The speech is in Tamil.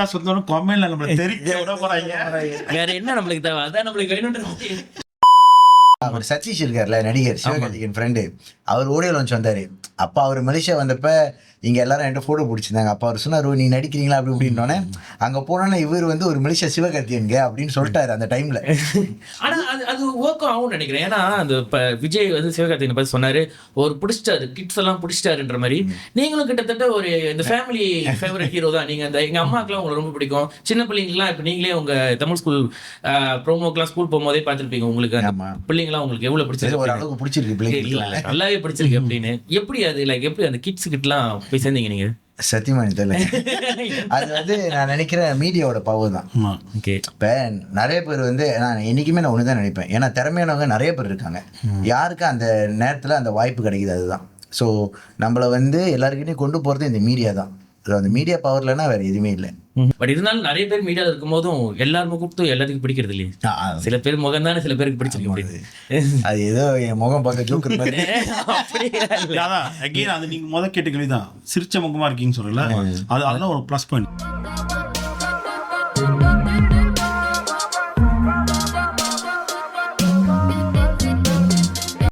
பாட்காஸ்ட் வந்தோன்னு கொமையில நம்மள தெரிக்க விட போறாங்க. வேற என்ன நம்மளுக்கு தேவை, அதான் நம்மளுக்கு வேணும்ன்றது. அவர் சதீஷ் இருக்கார்ல நடிகர், சிவகார்த்திகேயன் ஃப்ரெண்டு, அவர் ஓடியோ லான்ச் வந்தாரு. அப்போ அவர் மலேசியா வந்தப்ப இங்க எல்லாரும் என்கிட்ட போட்டோ பிடிச்சிருந்தாங்க. அப்போ அவர் சொன்னார், நீ நடிக்கிறீங்களா அப்படி இப்படின்னோடனே அங்க போனோன்னா இவர் வந்து ஒரு மலேசியா சிவகார்த்திகேயன்ங்க அப்படின்னு சொல்லிட்டாரு அந்த டைம்ல. ஆனா அது ஓக்கம் ஆகும்னு நினைக்கிறேன். ஏன்னா அந்த விஜய் வந்து சிவகார்த்திகேயனை பார்த்து சொன்னாரு, ஒரு பிடிச்சிட்டாரு, கிட்ஸ் எல்லாம் பிடிச்சிட்டாருன்ற மாதிரி. நீங்களும் கிட்டத்தட்ட ஒரு இந்த ஃபேமிலி ஃபேவரட் ஹீரோ தான் நீங்க. அந்த எங்க அம்மாக்கெல்லாம் உங்களுக்கு ரொம்ப பிடிக்கும். சின்ன பிள்ளைங்கலாம் இப்ப நீங்களே உங்க தமிழ் ஸ்கூல் ப்ரோமோக்கெல்லாம் ஸ்கூல் போகும்போதே பார்த்துருப்பீங்க. உங்களுக்கு அந்த பிள்ளைங்களாம் உங்களுக்கு எவ்வளவு பிடிச்சிருக்கு? ஒரு அளவுக்கு பிடிச்சிருக்கு பிள்ளைங்க, நல்லாவே பிடிச்சிருக்கு அப்படின்னு. எப்படி அது லைக் எப்படி அந்த கிட்ஸ் கிட்டலாம் போய் சேர்ந்தீங்க நீங்க? சத்தியமா தெரியல. அது வந்து நான் நினைக்கிறேன் மீடியாவோட பவர் தான். இப்ப நிறைய பேர் வந்து நான் என்னைக்குமே நான் ஒண்ணுதான் நினைப்பேன், ஏன்னா திறமையானவங்க நிறைய பேர் இருக்காங்க, யாருக்கு அந்த நேரத்துல அந்த வாய்ப்பு கிடைக்குது அதுதான். ஸோ நம்மள வந்து எல்லாருக்கிட்டையும் கொண்டு போறது இந்த மீடியா தான். அந்த மீடியா பவர்லன்னா வேற எதுவுமே இல்லை. பட் இருந்தாலும் நிறைய பேர் மீடியாவில் இருக்கும் போதும் எல்லாருமே கூப்பிட்டு எல்லாத்துக்கும் பிடிக்கிறது இல்லையா? சில பேர் முகம் தானே சில பேருக்கு பிடிச்சிருக்கு. அது ஏதோ என் முகம் பார்க்க ஜோக்கர் மாதிரி. அதான் அது நீங்க கேட்ட கேள்விதான், சிரிச்ச முகமா இருக்கீங்கன்னு சொல்லல, அது அதெல்லாம் ஒரு ப்ளஸ் பாயிண்ட்.